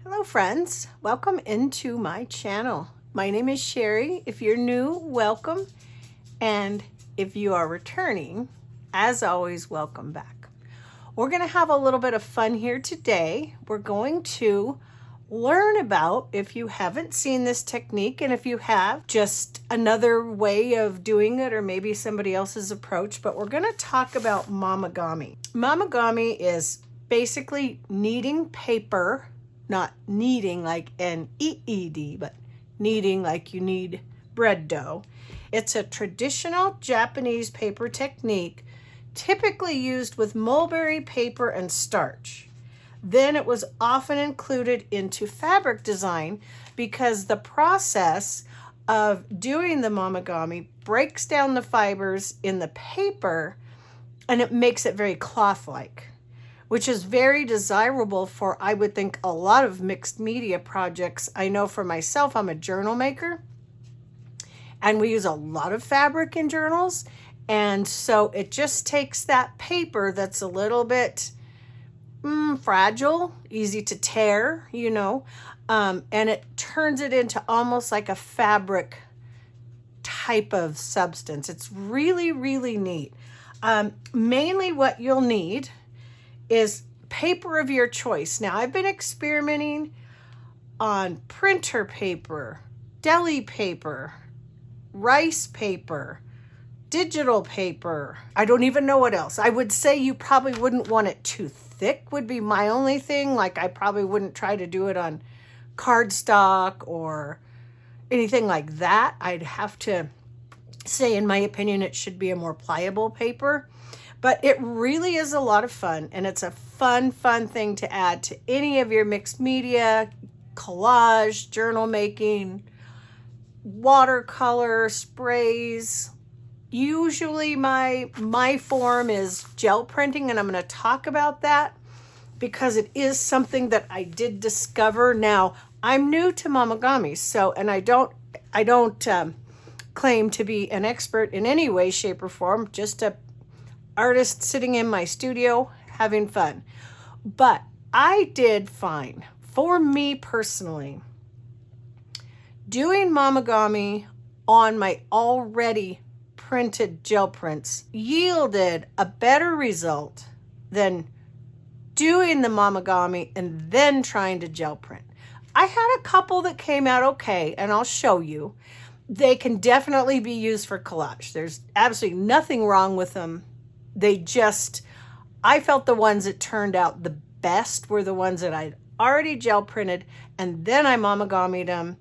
Hello friends, welcome into my channel. My name is Shary. If you're new, welcome. And if you are returning, as always, welcome back. We're going to have a little bit of fun here today. We're going to learn about, if you haven't seen this technique, and if you have, just another way of doing it or maybe somebody else's approach, but we're going to talk about Momigami. Momigami is basically kneading paper, not kneading like N-E-E-D, but kneading like you knead bread dough. It's a traditional Japanese paper technique, typically used with mulberry paper and starch. Then it was often included into fabric design because the process of doing the Momigami breaks down the fibers in the paper and it makes it very cloth-like, which is very desirable for, I would think, a lot of mixed media projects. I know for myself, I'm a journal maker, and we use a lot of fabric in journals, and so it just takes that paper that's a little bit fragile, easy to tear, and it turns it into almost like a fabric type of substance. It's really, really neat. Mainly what you'll need is paper of your choice. Now, I've been experimenting on printer paper, deli paper, rice paper, digital paper. I don't even know what else. I would say you probably wouldn't want it too thick would be my only thing. Like I probably wouldn't try to do it on cardstock or anything like that. I'd have to say, in my opinion, it should be a more pliable paper. But it really is a lot of fun, and it's a fun thing to add to any of your mixed media, collage, journal making, watercolor, sprays. Usually my form is gel printing, and I'm going to talk about that because it is something that I did discover. Now, I'm new to Momigami, and I don't claim to be an expert in any way, shape, or form, just a artist sitting in my studio having fun. But I did find, for me personally, doing Momigami on my already printed gel prints yielded a better result than doing the Momigami and then trying to gel print. I had a couple that came out okay, and I'll show you. They can definitely be used for collage. There's absolutely nothing wrong with them. I felt the ones that turned out the best were the ones that I'd already gel printed, and then I Momigami'd them.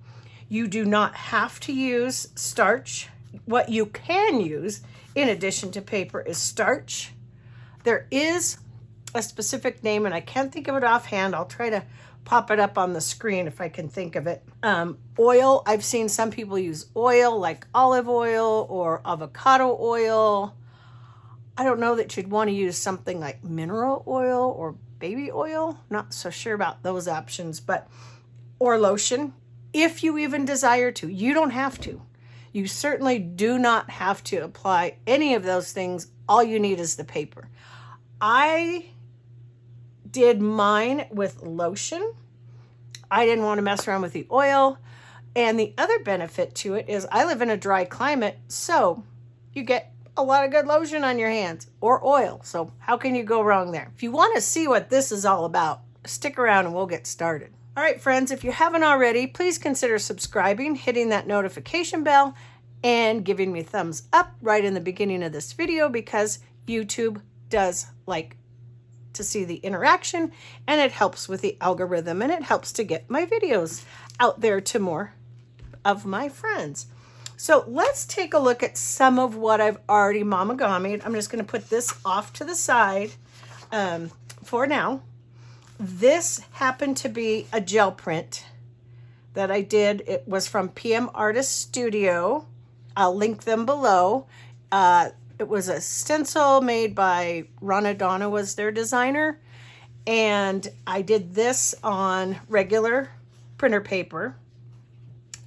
You do not have to use starch. What you can use, in addition to paper, is starch. There is a specific name, and I can't think of it offhand. I'll try to pop it up on the screen if I can think of it. Oil, I've seen some people use oil, like olive oil or avocado oil. I don't know that you'd want to use something like mineral oil or baby oil. Not so sure about those options, or lotion, if you even desire to. You don't have to. You certainly do not have to apply any of those things. All you need is the paper. I did mine with lotion. I didn't want to mess around with the oil. And the other benefit to it is I live in a dry climate, so you get a lot of good lotion on your hands or oil. So how can you go wrong there? If you want to see what this is all about, stick around and we'll get started. All right, friends, if you haven't already, please consider subscribing, hitting that notification bell, and giving me a thumbs up right in the beginning of this video because YouTube does like to see the interaction, and it helps with the algorithm, and it helps to get my videos out there to more of my friends. So let's take a look at some of what I've already Momigami'd. I'm just going to put this off to the side for now. This happened to be a gel print that I did. It was from PM Artist Studio. I'll link them below. It was a stencil made by Rana Donna, was their designer. And I did this on regular printer paper.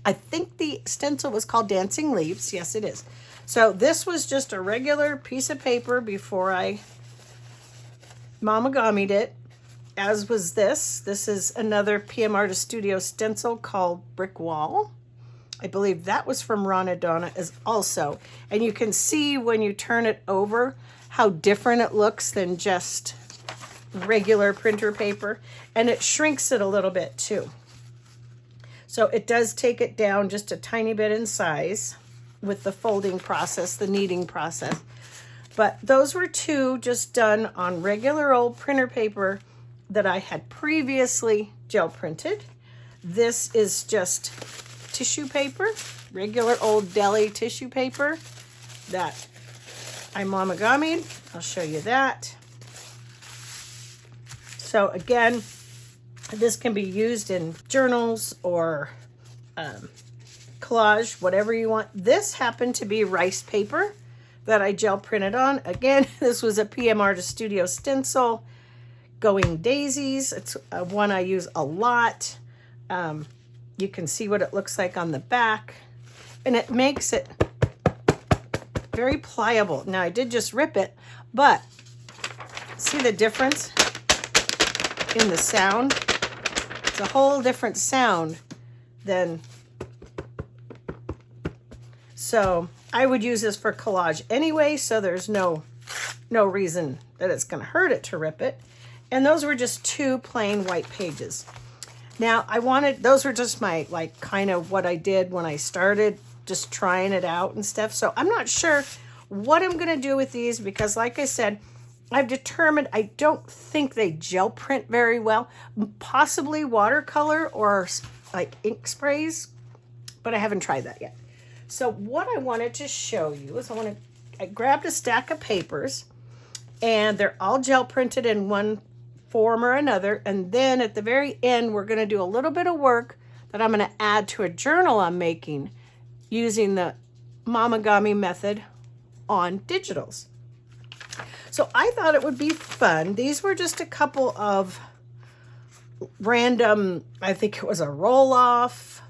I think the stencil was called Dancing Leaves. Yes, it is. So this was just a regular piece of paper before I Momigami'd it. as was this. This is another PM Artist Studio stencil called Brick Wall. I believe that was from Rana Donna as also. And you can see when you turn it over how different it looks than just regular printer paper. And it shrinks it a little bit too. So it does take it down just a tiny bit in size with the folding process, the kneading process. But those were two just done on regular old printer paper that I had previously gel printed. This is just tissue paper, regular old deli tissue paper that I Momigami'd. I'll show you that. So again, this can be used in journals or collage, whatever you want. This happened to be rice paper that I gel printed on. Again, this was a PM Artist Studio stencil, Going Daisies. It's one I use a lot. You can see what it looks like on the back, and it makes it very pliable. Now I did just rip it, but see the difference in the sound? It's a whole different sound than, so I would use this for collage anyway, so there's no reason that it's going to hurt it to rip it. And those were just two plain white pages. Now those were just my, like, kind of what I did when I started just trying it out and stuff. So I'm not sure what I'm going to do with these because, like I said, I've determined I don't think they gel print very well. Possibly watercolor or like ink sprays, but I haven't tried that yet. So what I wanted to show you is I grabbed a stack of papers, and they're all gel printed in one form or another. And then at the very end, we're going to do a little bit of work that I'm going to add to a journal I'm making using the Momigami method on digitals. So I thought it would be fun. These were just a couple of random, I think it was a roll-off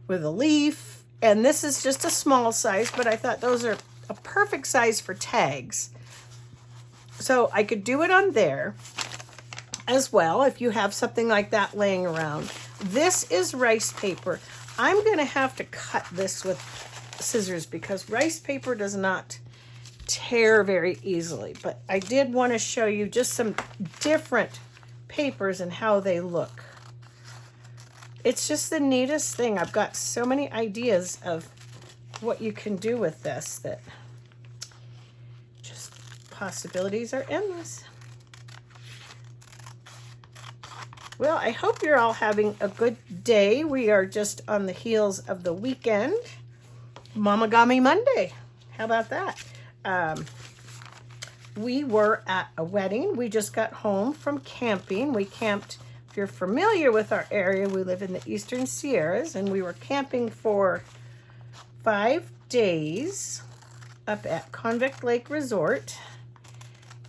with a leaf. And this is just a small size, but I thought those are a perfect size for tags. So I could do it on there as well if you have something like that laying around. This is rice paper. I'm going to have to cut this with scissors because rice paper does not tear very easily. But I did want to show you just some different papers and how they look. It's just the neatest thing. I've got so many ideas of what you can do with this that just possibilities are endless. Well, I hope you're all having a good day. We are just on the heels of the weekend. Momigami Monday. How about that? We were at a wedding. We just got home from camping. We camped, if you're familiar with our area, we live in the Eastern Sierras, and we were camping for 5 days up at Convict Lake Resort.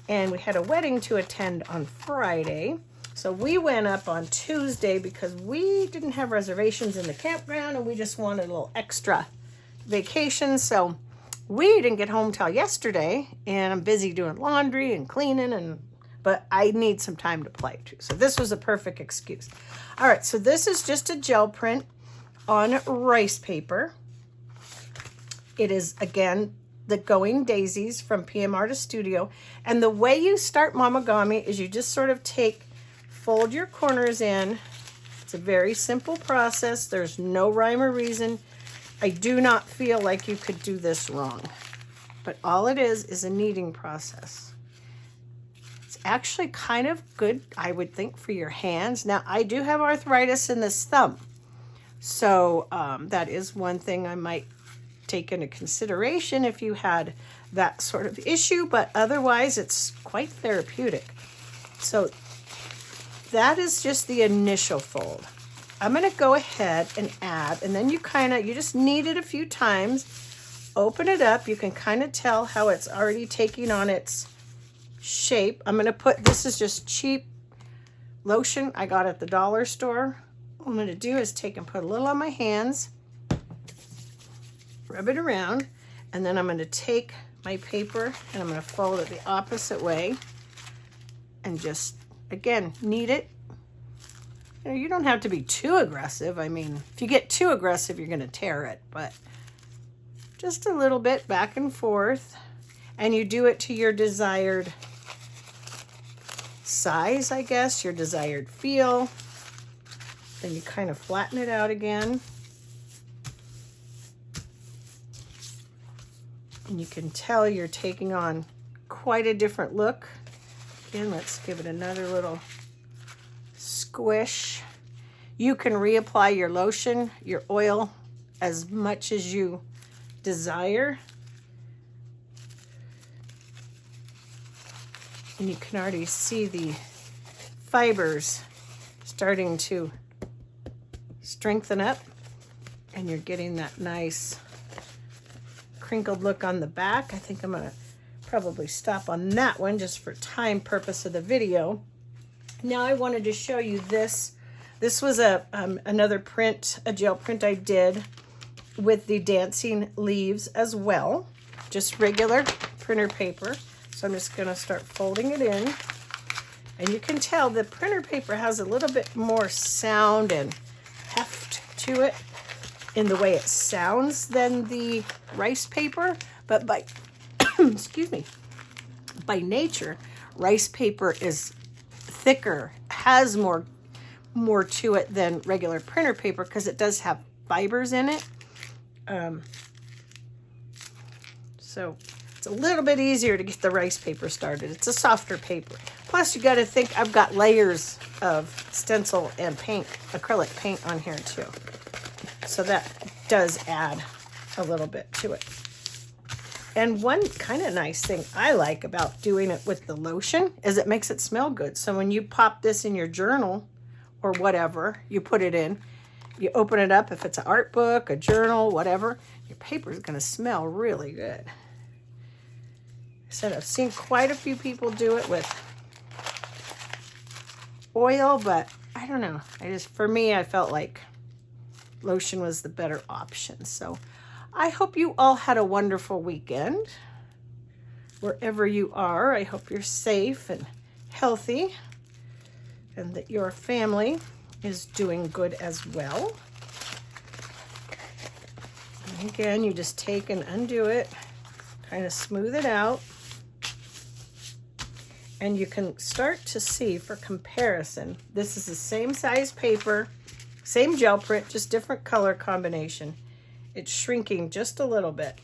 And we had a wedding to attend on Friday. So we went up on Tuesday because we didn't have reservations in the campground and we just wanted a little extra vacation. So we didn't get home till yesterday, and I'm busy doing laundry and cleaning, but I need some time to play too. So this was a perfect excuse. All right, so this is just a gel print on rice paper. It is, again, the Going Daisies from PM Artist Studio. And the way you start Momigami is you just sort of fold your corners in. It's a very simple process. There's no rhyme or reason. I do not feel like you could do this wrong. But all it is a kneading process. It's actually kind of good, I would think, for your hands. Now, I do have arthritis in this thumb. So that is one thing I might take into consideration if you had that sort of issue. But otherwise, it's quite therapeutic. So that is just the initial fold. I'm going to go ahead and add, and then you just knead it a few times, open it up. You can kind of tell how it's already taking on its shape. I'm going to put, this is just cheap lotion I got at the dollar store. What I'm going to do is take and put a little on my hands, rub it around, and then I'm going to take my paper and I'm going to fold it the opposite way and just again, knead it. You know, you don't have to be too aggressive. I mean, if you get too aggressive, you're going to tear it, but just a little bit back and forth. And you do it to your desired size, I guess, your desired feel. Then you kind of flatten it out again. And you can tell you're taking on quite a different look. Again, let's give it another little squish. You can reapply your lotion, your oil, as much as you desire. And you can already see the fibers starting to strengthen up, and you're getting that nice crinkled look on the back. I think I'm gonna probably stop on that one just for time purpose of the video. Now I wanted to show you this. This was another print, a gel print I did with the dancing leaves as well, just regular printer paper. So I'm just gonna start folding it in. And you can tell the printer paper has a little bit more sound and heft to it in the way it sounds than the rice paper, but by, excuse me, by nature, rice paper is thicker, has more to it than regular printer paper because it does have fibers in it. So it's a little bit easier to get the rice paper started. It's a softer paper. Plus you got to think I've got layers of stencil and paint, acrylic paint on here too. So that does add a little bit to it. And one kind of nice thing I like about doing it with the lotion is it makes it smell good. So when you pop this in your journal or whatever you put it in, you open it up, if it's an art book, a journal, whatever, your paper is going to smell really good. I said I've seen quite a few people do it with oil, but I don't know. For me, I felt like lotion was the better option. So I hope you all had a wonderful weekend. Wherever you are, I hope you're safe and healthy and that your family is doing good as well. And again, you just take and undo it, kind of smooth it out. And you can start to see for comparison, this is the same size paper, same gel print, just different color combination. It's shrinking just a little bit.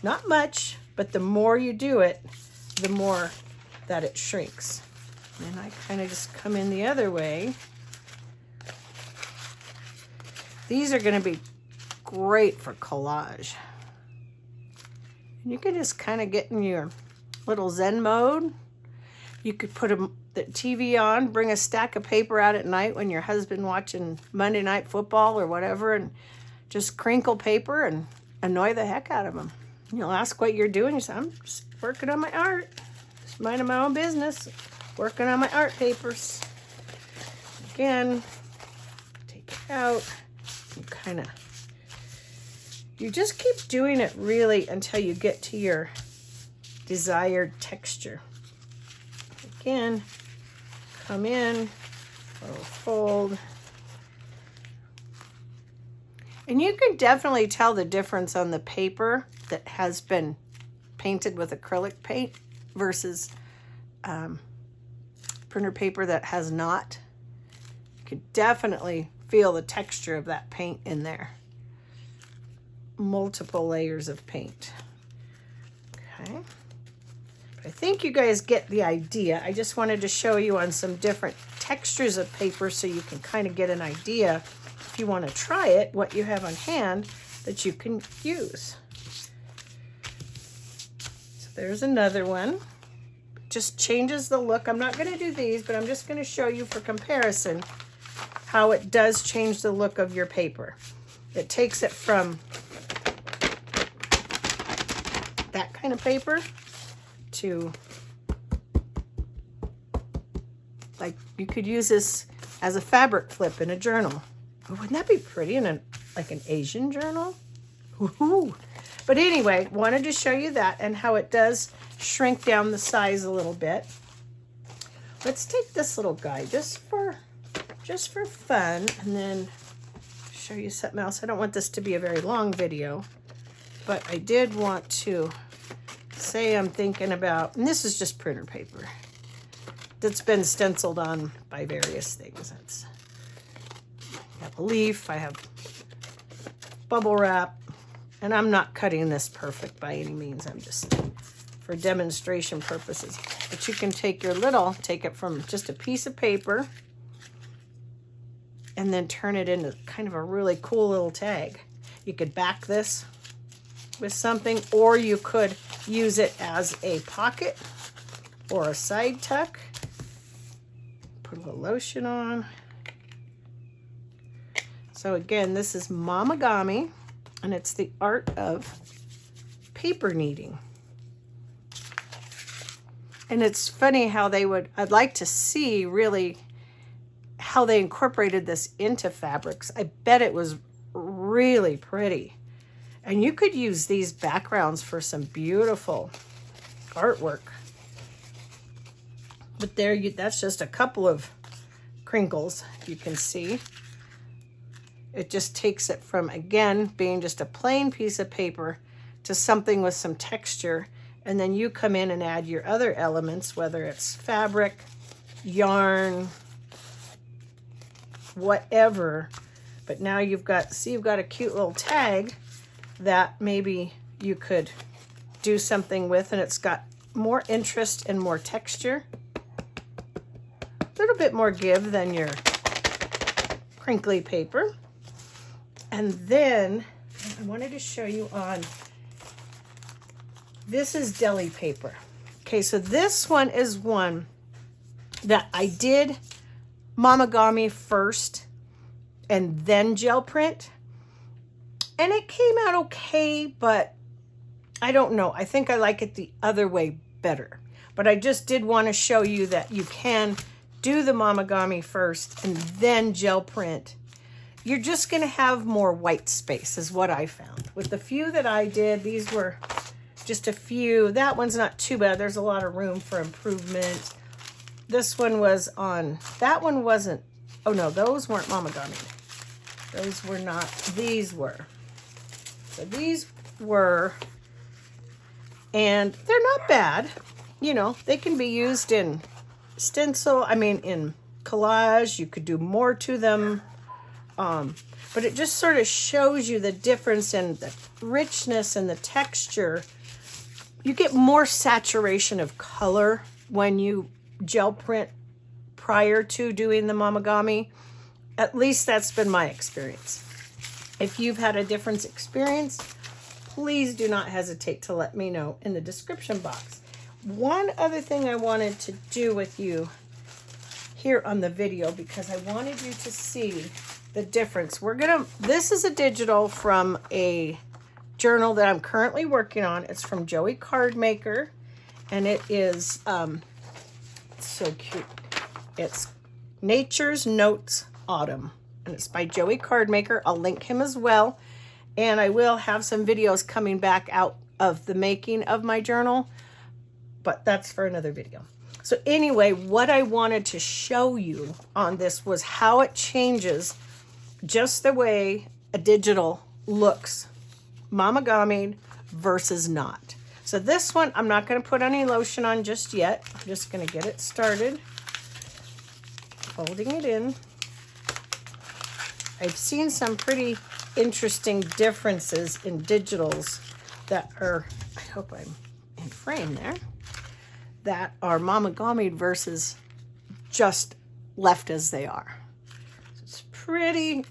Not much, but the more you do it, the more that it shrinks. And I kind of just come in the other way. These are going to be great for collage. And you can just kind of get in your little Zen mode. You could put the TV on, bring a stack of paper out at night when your husband watching Monday Night Football or whatever, and just crinkle paper and annoy the heck out of them. You'll ask what you're doing. You say, I'm just working on my art. Just minding my own business. Working on my art papers. Again, take it out. You just keep doing it really until you get to your desired texture. Again, come in, little fold. And you can definitely tell the difference on the paper that has been painted with acrylic paint versus printer paper that has not. You can definitely feel the texture of that paint in there. Multiple layers of paint. Okay. But I think you guys get the idea. I just wanted to show you on some different textures of paper so you can kind of get an idea, if you want to try it, what you have on hand that you can use. So there's another one. Just changes the look. I'm not going to do these, but I'm just going to show you for comparison how it does change the look of your paper. It takes it from that kind of paper to, like, you could use this as a fabric flip in a journal. Oh, wouldn't that be pretty in like an Asian journal? Woohoo! But anyway, wanted to show you that and how it does shrink down the size a little bit. let's take this little guy just for fun, and then show you something else. I don't want this to be a very long video, but I did want to say I'm thinking about, and this is just printer paper that's been stenciled on by various things. I have a leaf, I have bubble wrap, and I'm not cutting this perfect by any means. I'm just for demonstration purposes. But you can take take it from just a piece of paper and then turn it into kind of a really cool little tag. You could back this with something, or you could use it as a pocket or a side tuck. Put a little lotion on. So again, this is Momigami, and it's the art of paper kneading. And it's funny how I'd like to see really how they incorporated this into fabrics. I bet it was really pretty. And you could use these backgrounds for some beautiful artwork. But that's just a couple of crinkles, you can see. It just takes it from, again, being just a plain piece of paper to something with some texture. And then you come in and add your other elements, whether it's fabric, yarn, whatever. But now you've got a cute little tag that maybe you could do something with, and it's got more interest and more texture. A little bit more give than your crinkly paper. And then I wanted to show you on, this is deli paper. Okay, so this one is one that I did Momigami first and then gel print. And it came out okay, but I don't know. I think I like it the other way better. But I just did want to show you that you can do the Momigami first and then gel print. You're just going to have more white space is what I found. With the few that I did, these were just a few. That one's not too bad. There's a lot of room for improvement. This one was on, that one wasn't, oh no, those weren't Momigami. Those were not, these were. So these were, and they're not bad. You know, they can be used in stencil, in collage. You could do more to them. But it just sort of shows you the difference in the richness and the texture. You get more saturation of color when you gel print prior to doing the Momigami. At least that's been my experience. If you've had a different experience, please do not hesitate to let me know in the description box. One other thing I wanted to do with you here on the video, because I wanted you to see the difference. This is a digital from a journal that I'm currently working on. It's from Joey Cardmaker, and it is so cute. It's Nature's Notes Autumn, and it's by Joey Cardmaker. I'll link him as well, and I will have some videos coming back out of the making of my journal, but that's for another video. So anyway, what I wanted to show you on this was how it changes just the way a digital looks, Momigami versus not. So this one, I'm not going to put any lotion on just yet. I'm just going to get it started. Folding it in. I've seen some pretty interesting differences in digitals that are, I hope I'm in frame there, that are Momigami versus just left as they are. It's pretty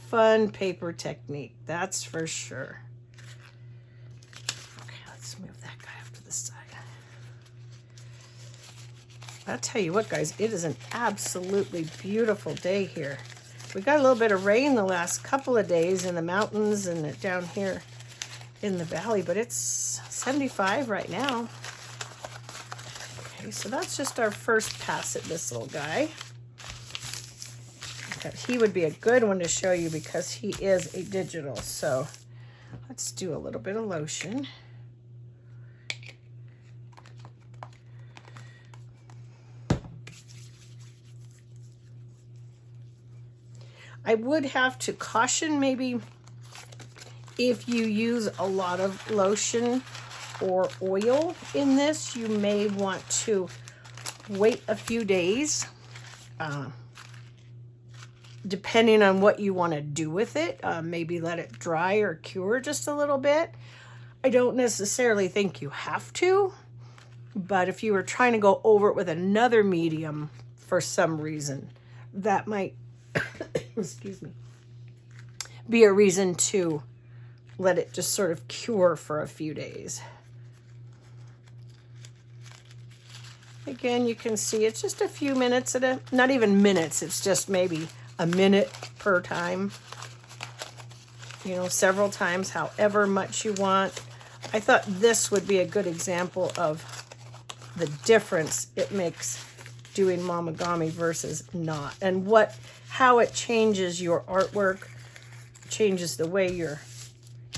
fun paper technique, that's for sure. Okay, let's move that guy off to the side. I'll tell you what, guys, it is an absolutely beautiful day here. We got a little bit of rain the last couple of days in the mountains and down here in the valley, but it's 75 right now. Okay, so that's just our first pass at this little guy. He would be a good one to show you because he is a digital. So let's do a little bit of lotion. I would have to caution maybe if you use a lot of lotion or oil in this, you may want to wait a few days, depending on what you want to do with it. Maybe let it dry or cure just a little bit. I don't necessarily think you have to, but if you were trying to go over it with another medium for some reason, that might, excuse me, be a reason to let it just sort of cure for a few days. Again, you can see it's just a few minutes at a, not even minutes, it's just maybe a minute per time. You know, several times, however much you want. I thought this would be a good example of the difference it makes doing Momigami versus not, and how it changes your artwork, changes the way your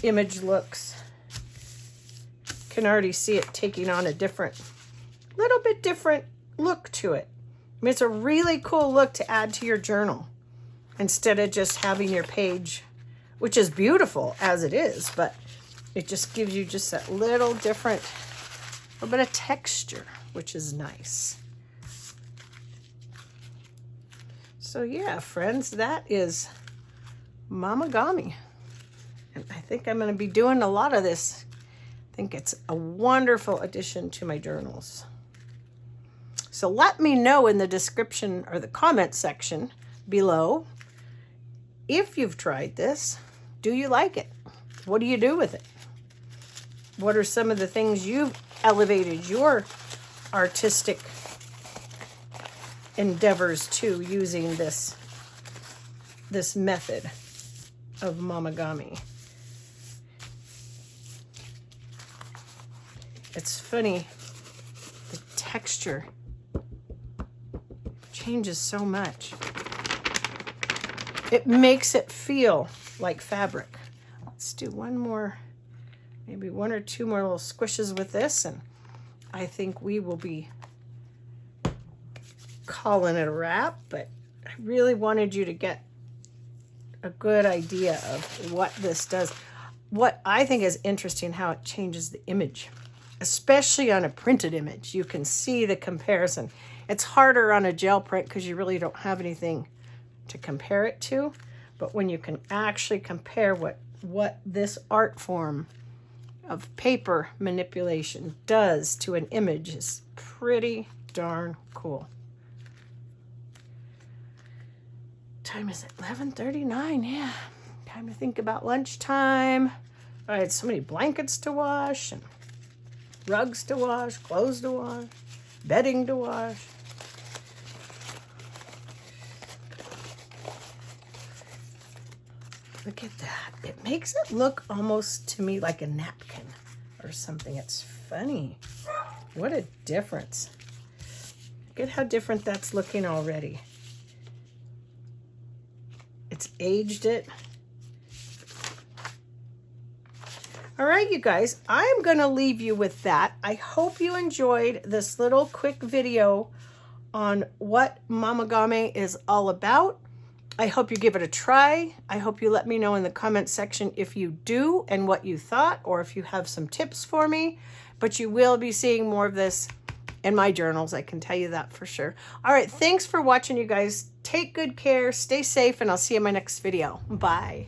image looks. Can already see it taking on a little bit different look to it. I mean, it's a really cool look to add to your journal instead of just having your page, which is beautiful as it is, but it just gives you just that little bit of texture, which is nice. So yeah, friends, that is Momigami. And I think I'm going to be doing a lot of this. I think it's a wonderful addition to my journals. So let me know in the description or the comment section below if you've tried this. Do you like it? What do you do with it? What are some of the things you've elevated your artistic endeavors to using this method of Momigami? It's funny, the texture changes so much. It makes it feel like fabric. Let's do one more, maybe one or two more little squishes with this, and I think we will be calling it a wrap. But I really wanted you to get a good idea of what this does. What I think is interesting, how it changes the image, especially on a printed image. You can see the comparison. It's harder on a gel print because you really don't have anything to compare it to. But when you can actually compare what this art form of paper manipulation does to an image, is pretty darn cool. Time is 11:39. Yeah, time to think about lunchtime. I had so many blankets to wash, and rugs to wash, clothes to wash, bedding to wash. Look at that. It makes it look almost to me like a napkin or something. It's funny. What a difference. Look at how different that's looking already. It's aged it. All right, you guys, I'm going to leave you with that. I hope you enjoyed this little quick video on what Momigami is all about. I hope you give it a try. I hope you let me know in the comment section if you do and what you thought, or if you have some tips for me. But you will be seeing more of this in my journals, I can tell you that for sure. All right, thanks for watching, you guys. Take good care, stay safe, and I'll see you in my next video. Bye.